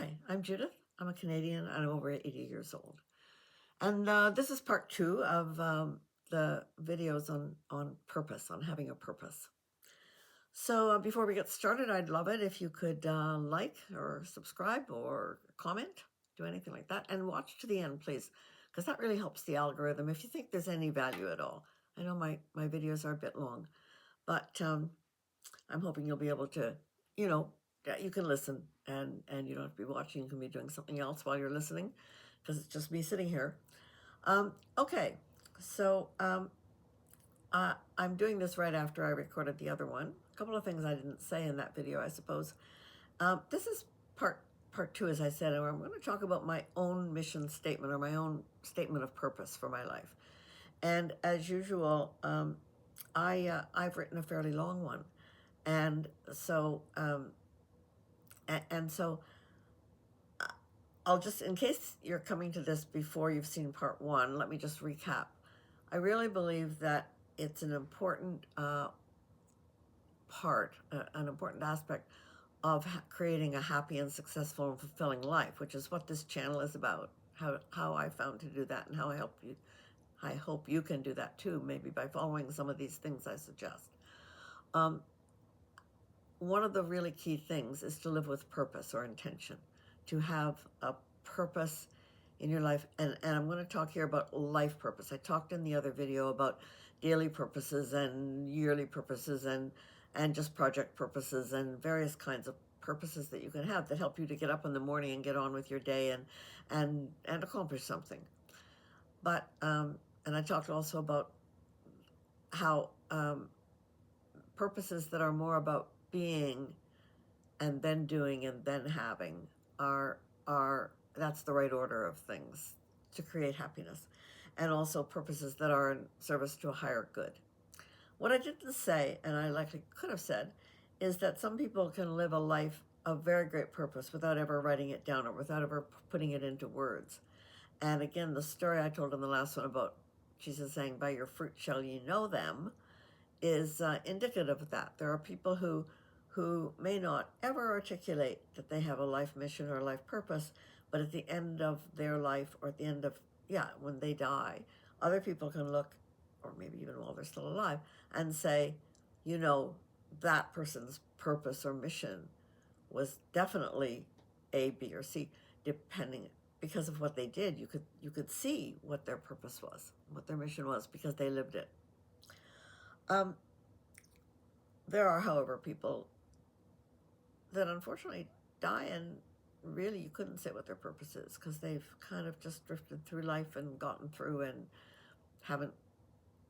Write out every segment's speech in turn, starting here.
Hi, I'm Judith. I'm a Canadian. I'm over 80 years old. And this is part two of the videos on purpose, on having a purpose. So before we get started, I'd love it if you could like or subscribe or comment, do anything like that. And watch to the end, please, because that really helps the algorithm if you think there's any value at all. I know my videos are a bit long, but I'm hoping you'll be able to, you can listen and you don't have to be watching. You can be doing something else while you're listening because it's just me sitting here. Okay, so I'm doing this right after I recorded the other one. A couple of things I didn't say in that video, I suppose. This is part two, as I said, and I'm going to talk about my own mission statement or my own statement of purpose for my life. And as usual, I've written a fairly long one. And so, I'll just, in case you're coming to this before you've seen part one, let me just recap. I really believe that it's an important part, an important aspect of creating a happy and successful and fulfilling life, which is what this channel is about. How I found to do that, and how I hope you can do that too, maybe by following some of these things I suggest. One of the really key things is to live with purpose or intention, to have a purpose in your life. And I'm going to talk here about life purpose. I talked in the other video about daily purposes and yearly purposes and just project purposes and various kinds of purposes that you can have that help you to get up in the morning and get on with your day and accomplish something. But and I talked also about how purposes that are more about being and then doing and then having are that's the right order of things to create happiness, and also purposes that are in service to a higher good. What I didn't say, and I likely could have said, is that some people can live a life of very great purpose without ever writing it down or without ever putting it into words. And again, the story I told in the last one about Jesus saying, "By your fruit shall ye know them," is indicative of that. There are people who may not ever articulate that they have a life mission or a life purpose, but at the end of their life, or at the end of, when they die, other people can look, or maybe even while they're still alive, and say, that person's purpose or mission was definitely A, B, or C, depending, because of what they did. You could see what their purpose was, what their mission was, because they lived it. There are, however, people that unfortunately die and really you couldn't say what their purpose is, because they've kind of just drifted through life and gotten through and haven't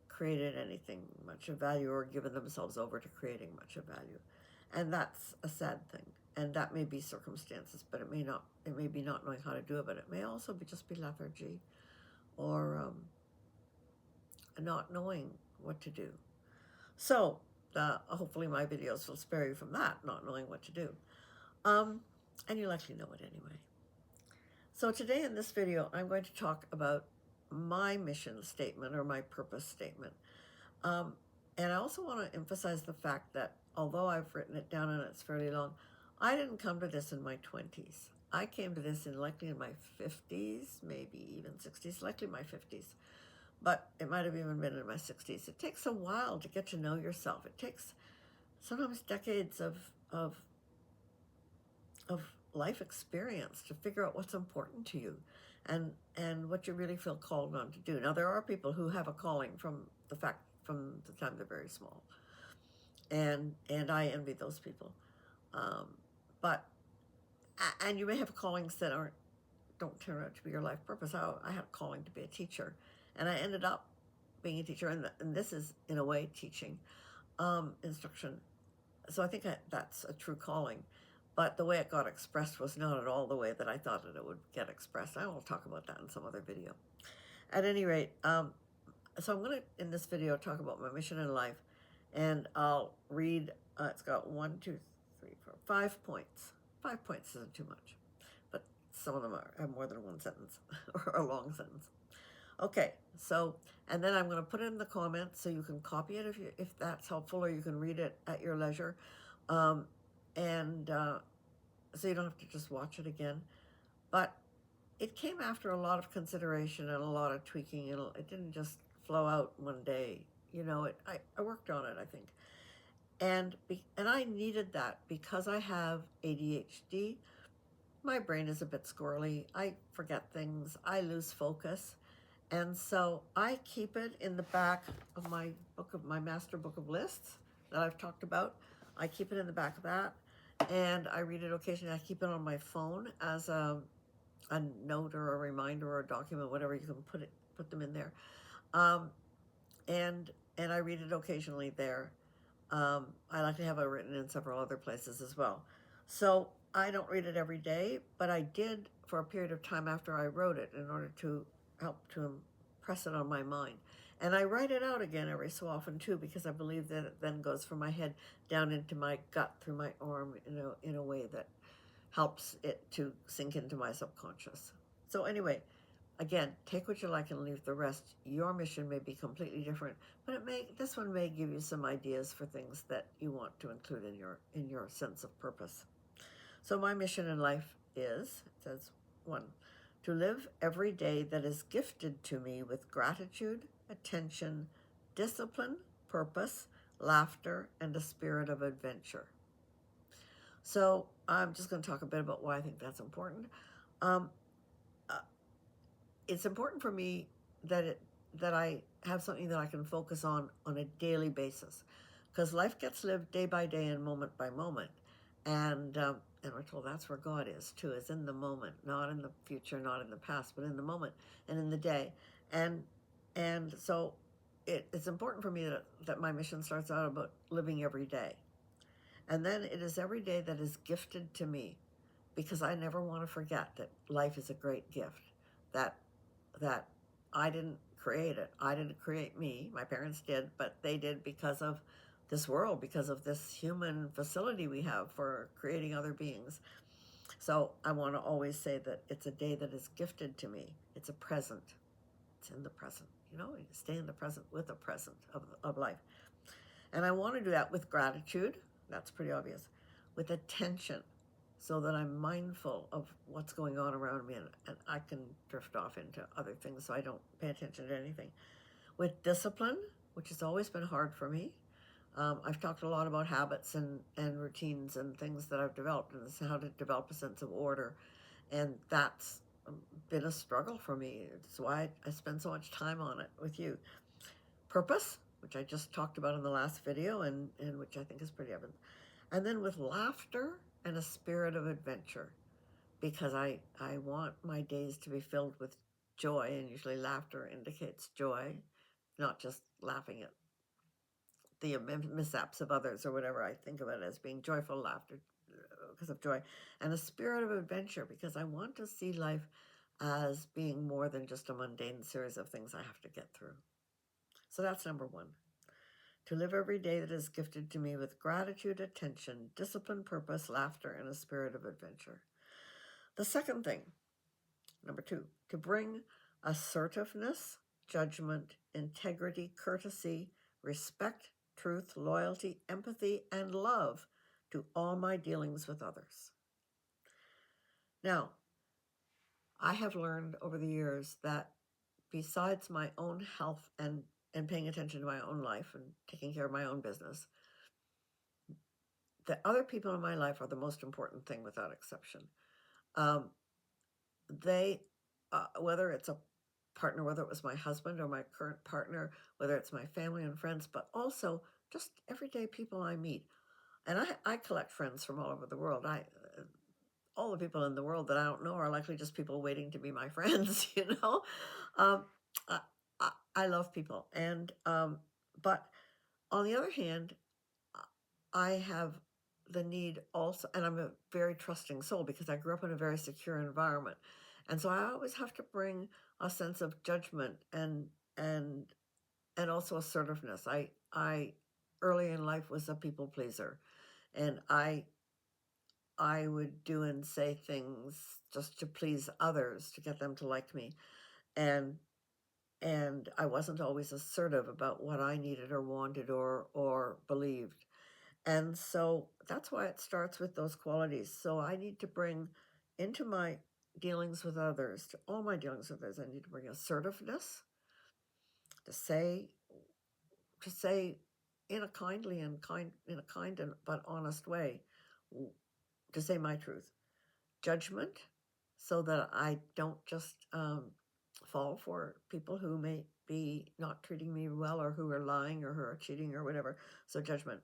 created anything much of value or given themselves over to creating much of value. And that's a sad thing. And that may be circumstances, but it may be not knowing how to do it, but it may also just be lethargy or not knowing what to do. So hopefully my videos will spare you from that, not knowing what to do. And you likely know it anyway. So today in this video, I'm going to talk about my mission statement or my purpose statement. And I also want to emphasize the fact that although I've written it down and it's fairly long, I didn't come to this in my 20s. I came to this likely in my 50s, maybe even 60s, likely my 50s. But it might have even been in my 60s. It takes a while to get to know yourself. It takes sometimes decades of life experience to figure out what's important to you and what you really feel called on to do. Now, there are people who have a calling from the time they're very small. And I envy those people. But you may have callings that don't turn out to be your life purpose. I had a calling to be a teacher, and I ended up being a teacher, and this is, in a way, teaching, instruction. So I think that's a true calling. But the way it got expressed was not at all the way that I thought that it would get expressed. I will talk about that in some other video. At any rate, so I'm going to, in this video, talk about my mission in life, and I'll read, it's got 1, 2, 3, 4, 5 points. 5 points isn't too much, but some of them have more than one sentence, or a long sentence. Okay, so, and then I'm going to put it in the comments so you can copy it if that's helpful, or you can read it at your leisure. And so you don't have to just watch it again. But it came after a lot of consideration and a lot of tweaking, and it didn't just flow out one day. I worked on it, I think. And I needed that because I have ADHD. My brain is a bit squirrely. I forget things. I lose focus. And so I keep it in the back of my master book of lists that I've talked about. I keep it in the back of that, and I read it occasionally. I keep it on my phone as a note or a reminder or a document, whatever you can put them in there. Um, and I read it occasionally there. I like to have it written in several other places as well. So I don't read it every day, but I did for a period of time after I wrote it in order to help to impress it on my mind. And I write it out again every so often too, because I believe that it then goes from my head down into my gut through my arm in a way that helps it to sink into my subconscious. So anyway, again, take what you like and leave the rest. Your mission may be completely different, but this one may give you some ideas for things that you want to include in your sense of purpose. So my mission in life is, it says, 1, to live every day that is gifted to me with gratitude, attention, discipline, purpose, laughter, and a spirit of adventure. So I'm just going to talk a bit about why I think that's important. Um, it's important for me that I have something that I can focus on a daily basis, because life gets lived day by day and moment by moment, and we're told that's where God is too, is in the moment, not in the future, not in the past, but in the moment and in the day, and so it's important for me that my mission starts out about living every day, and then it is every day that is gifted to me, because I never want to forget that life is a great gift, that that I didn't create it. I didn't create me. My parents did, but they did because of this world, because of this human facility we have for creating other beings. So I want to always say that it's a day that is gifted to me. It's a present. It's in the present. You stay in the present with the present of life. And I want to do that with gratitude. That's pretty obvious. With attention, so that I'm mindful of what's going on around me, and I can drift off into other things, so I don't pay attention to anything. With discipline, which has always been hard for me. I've talked a lot about habits and routines and things that I've developed, and how to develop a sense of order. And that's been a struggle for me. It's why I spend so much time on it with you. Purpose, which I just talked about in the last video, and which I think is pretty evident. And then with laughter and a spirit of adventure, because I want my days to be filled with joy, and usually laughter indicates joy, not just laughing at the mishaps of others or whatever. I think of it as being joyful laughter because of joy, and a spirit of adventure, because I want to see life as being more than just a mundane series of things I have to get through. So that's number 1. To live every day that is gifted to me with gratitude, attention, discipline, purpose, laughter, and a spirit of adventure. The second thing, number 2, to bring assertiveness, judgment, integrity, courtesy, respect, truth, loyalty, empathy, and love to all my dealings with others. Now, I have learned over the years that besides my own health and paying attention to my own life and taking care of my own business, the other people in my life are the most important thing without exception. They, whether it's a partner, whether it was my husband or my current partner, whether it's my family and friends, but also just everyday people I meet. And I collect friends from all over the world. All the people in the world that I don't know are likely just people waiting to be my friends, Um, I, I love people. But on the other hand, I have the need also, and I'm a very trusting soul because I grew up in a very secure environment. And so I always have to bring a sense of judgment and also assertiveness. I early in life was a people pleaser, and I would do and say things just to please others, to get them to like me. And I wasn't always assertive about what I needed or wanted or believed. And so that's why it starts with those qualities. So I need to bring into my dealings with others, to all my dealings with others, I need to bring assertiveness, to say in a kindly and but honest way, to say my truth. Judgment, so that I don't just fall for people who may be not treating me well, or who are lying, or who are cheating, or whatever. So judgment.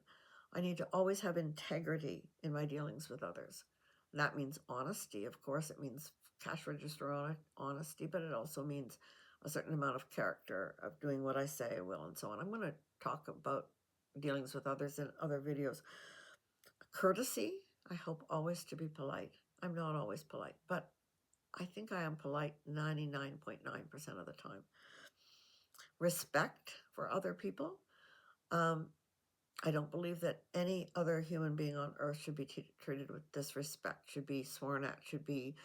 I need to always have integrity in my dealings with others. And that means honesty. Of course, it means cash register honesty, but it also means a certain amount of character, of doing what I say I will, and so on. I'm going to talk about dealings with others in other videos. Courtesy, I hope always to be polite. I'm not always polite, but I think I am polite 99.9% of the time. Respect for other people. I don't believe that any other human being on earth should be treated with disrespect, should be sworn at, should be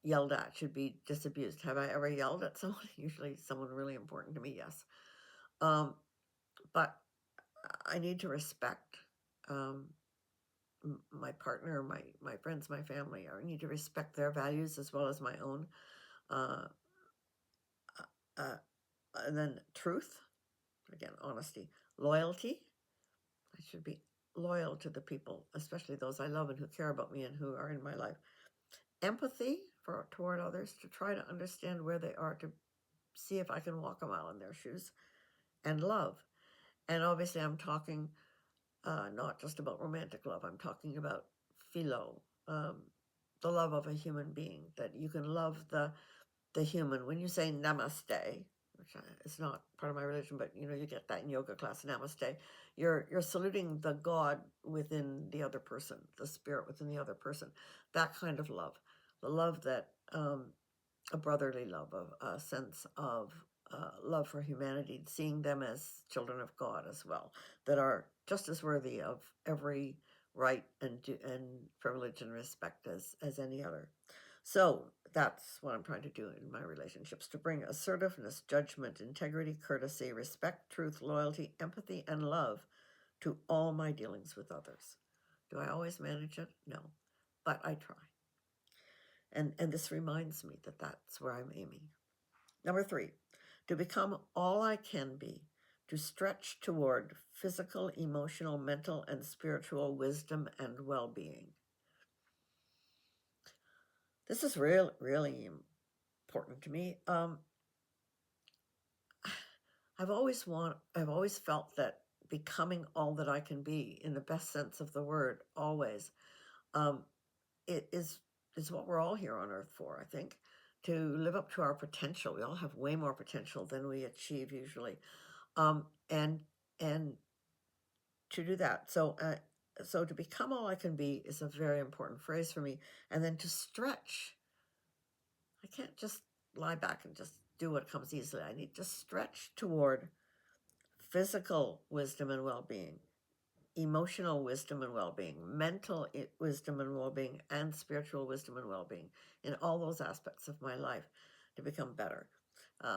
yelled at, should be disabused. Have I ever yelled at someone? Usually someone really important to me, yes. But I need to respect my partner, my friends, my family. I need to respect their values as well as my own. Uh, uh, and then truth, again, honesty. Loyalty, I should be loyal to the people, especially those I love and who care about me and who are in my life. Empathy toward others, to try to understand where they are, to see if I can walk a mile in their shoes. And love. And obviously I'm talking not just about romantic love, I'm talking about philo, the love of a human being, that you can love the human. When you say namaste, which is not part of my religion, but you get that in yoga class, namaste, you're saluting the God within the other person, the spirit within the other person. That kind of love, the love that a brotherly love, of a sense of love for humanity, seeing them as children of God as well, that are just as worthy of every right and privilege and respect as any other. So that's what I'm trying to do in my relationships, to bring assertiveness, judgment, integrity, courtesy, respect, truth, loyalty, empathy, and love to all my dealings with others. Do I always manage it? No, but I try. And this reminds me that that's where I'm aiming. Number 3, to become all I can be, to stretch toward physical, emotional, mental, and spiritual wisdom and well-being. This is really important to me. I've always felt that becoming all that I can be, in the best sense of the word, always, it is what we're all here on earth for, I think, to live up to our potential. We all have way more potential than we achieve usually. And to do that. So to become all I can be is a very important phrase for me. And then to stretch. I can't just lie back and just do what comes easily. I need to stretch toward physical wisdom and well-being, emotional wisdom and well-being, mental wisdom and well-being, and spiritual wisdom and well-being, in all those aspects of my life, to become better.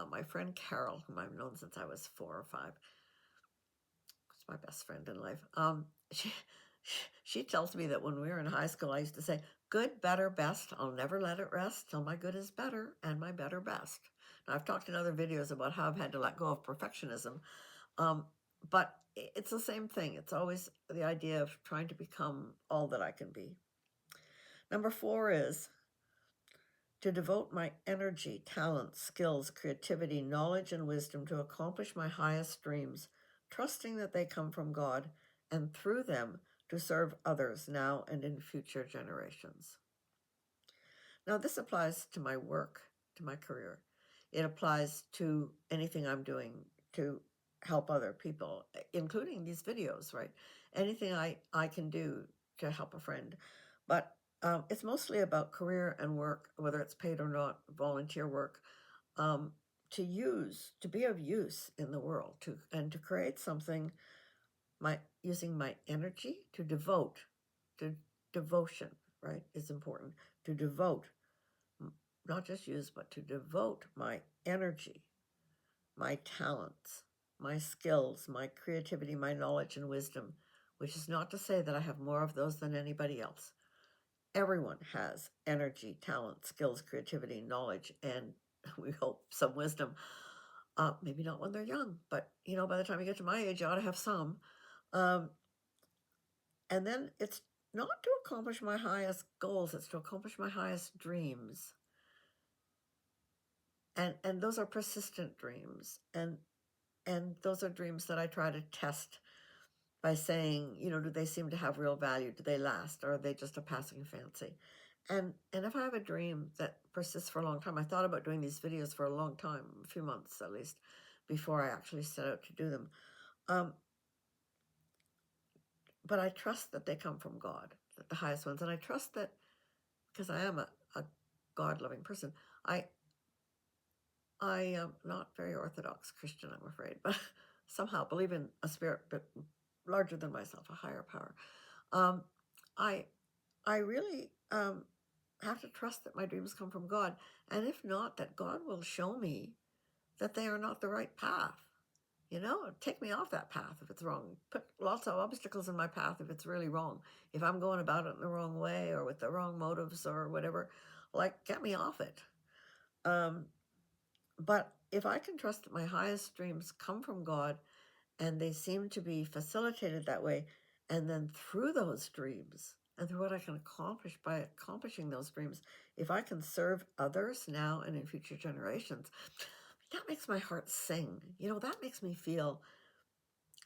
My friend Carol, whom I've known since I was 4 or 5, is my best friend in life. She tells me that when we were in high school, I used to say, good, better, best. I'll never let it rest till my good is better and my better best. Now, I've talked in other videos about how I've had to let go of perfectionism, but it's the same thing. It's always the idea of trying to become all that I can be. Number 4 is to devote my energy, talents, skills, creativity, knowledge, and wisdom to accomplish my highest dreams, trusting that they come from God, and through them to serve others now and in future generations. Now, this applies to my work, to my career. It applies to anything I'm doing to help other people, including these videos, right? Anything I can do to help a friend. But it's mostly about career and work, whether it's paid or not, volunteer work, to be of use in the world, and to create something, using my energy to devote, to devotion, right, is important, to devote, not just use, but to devote my energy, my talents, my skills, my creativity, my knowledge and wisdom, which is not to say that I have more of those than anybody else. Everyone has energy, talent, skills, creativity, knowledge, and we hope some wisdom. Maybe not when they're young, but by the time you get to my age, you ought to have some. Um, and then it's not to accomplish my highest goals; it's to accomplish my highest dreams. And those are persistent dreams, and those are dreams that I try to test by saying, do they seem to have real value? Do they last? Or are they just a passing fancy? And if I have a dream that persists for a long time, I thought about doing these videos for a long time, a few months at least, before I actually set out to do them. But I trust that they come from God, that the highest ones. And I trust that, because I am a God-loving person, I am not very orthodox Christian, I'm afraid, but somehow believe in a spirit but larger than myself, a higher power. Um, I I really have to trust that my dreams come from God, and if not, that God will show me that they are not the right path. Take me off that path if it's wrong. Put lots of obstacles in my path if it's really wrong. If I'm going about it in the wrong way or with the wrong motives or whatever, get me off it. But if I can trust that my highest dreams come from God and they seem to be facilitated that way, and then through those dreams and through what I can accomplish by accomplishing those dreams, if I can serve others now and in future generations, that makes my heart sing. That makes me feel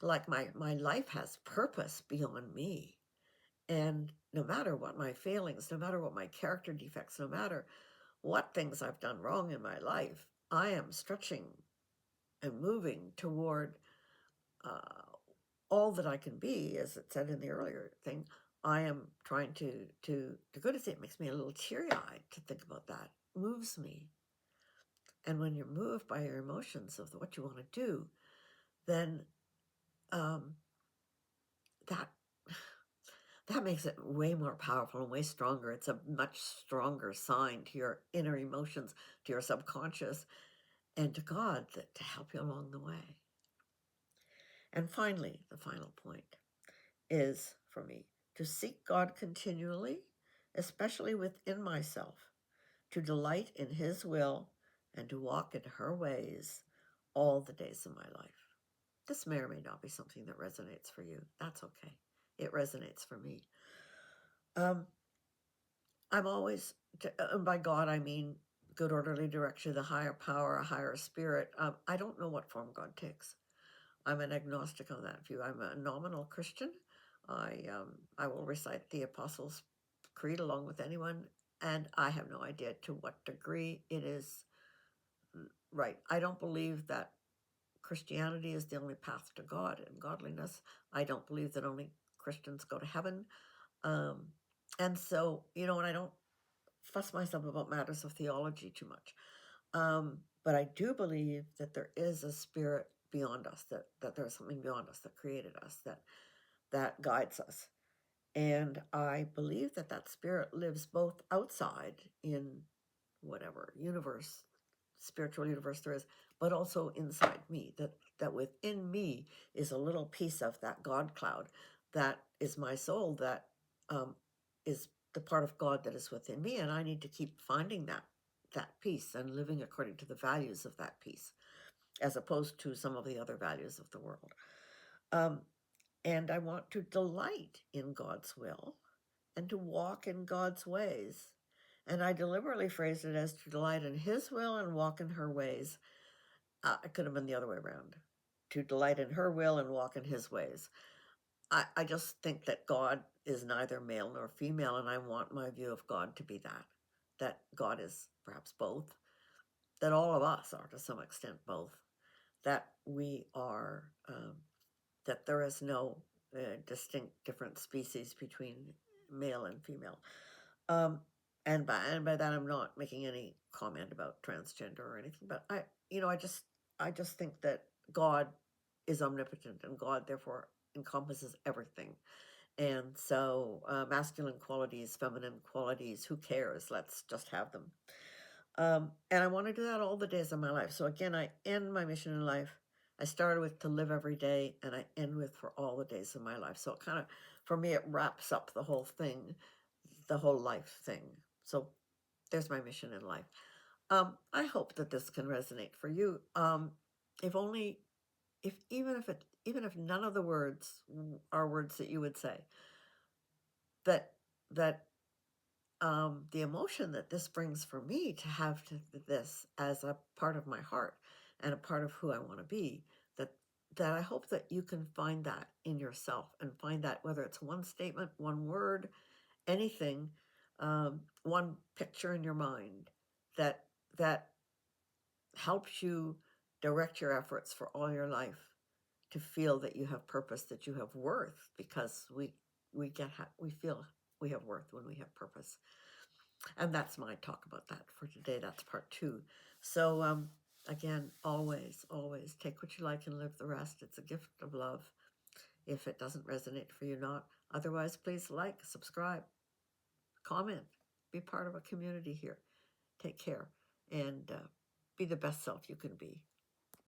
like my life has purpose beyond me. And no matter what my failings, no matter what my character defects, no matter what things I've done wrong in my life, I am stretching and moving toward all that I can be, as it said in the earlier thing. I am trying to go to see. It makes me a little teary-eyed to think about that. It moves me. And when you're moved by your emotions of what you want to do, then that that makes it way more powerful and way stronger. It's a much stronger sign to your inner emotions, to your subconscious, and to God to help you along the way. And finally, the final point is, for me, to seek God continually, especially within myself, to delight in His will and to walk in her ways all the days of my life. This may or may not be something that resonates for you. That's okay. It resonates for me. I'm always, and by God I mean good orderly direction, the higher power, a higher spirit. I don't know what form God takes. I'm an agnostic on that view. I'm a nominal Christian. I will recite the Apostles' Creed along with anyone, and I have no idea to what degree it is right. I don't believe that Christianity is the only path to God and godliness. I don't believe that only Christians go to heaven. And so, and I don't fuss myself about matters of theology too much. But I do believe that there is a spirit beyond us, that there's something beyond us that created us, that guides us. And I believe that spirit lives both outside in whatever spiritual universe there is, but also inside me, that within me is a little piece of that God cloud that is my soul, that is the part of God that is within me, and I need to keep finding that piece and living according to the values of that piece, as opposed to some of the other values of the world. And I want to delight in God's will and to walk in God's ways. And I deliberately phrased it as to delight in His will and walk in her ways. It could have been the other way around. To delight in her will and walk in His ways. I just think that God is neither male nor female, and I want my view of God to be that God is perhaps both, that all of us are to some extent both, that we are, that there is no distinct different species between male and female. And by that I'm not making any comment about transgender or anything, but I just think that God is omnipotent, and God therefore encompasses everything. And so masculine qualities, feminine qualities, who cares? Let's just have them. And I want to do that all the days of my life. So again, I end my mission in life I started with to live every day, and I end with for all the days of my life. So it kind of, for me, it wraps up the whole thing, the whole life thing. So there's my mission in life. I hope that this can resonate for you. If only, if even if none of the words are words that you would say, that that the emotion that this brings for me to have to this as a part of my heart and a part of who I want to be, that I hope that you can find that in yourself and find that, whether it's one statement, one word, anything, one picture in your mind, that that helps you direct your efforts for all your life to feel that you have purpose, that you have worth, because we feel we have worth when we have purpose. And that's my talk about that for today. That's part 2. So again, always take what you like and live the rest. It's a gift of love. If it doesn't resonate for you, not. Otherwise, please like, subscribe, comment, be part of a community here. Take care, and be the best self you can be.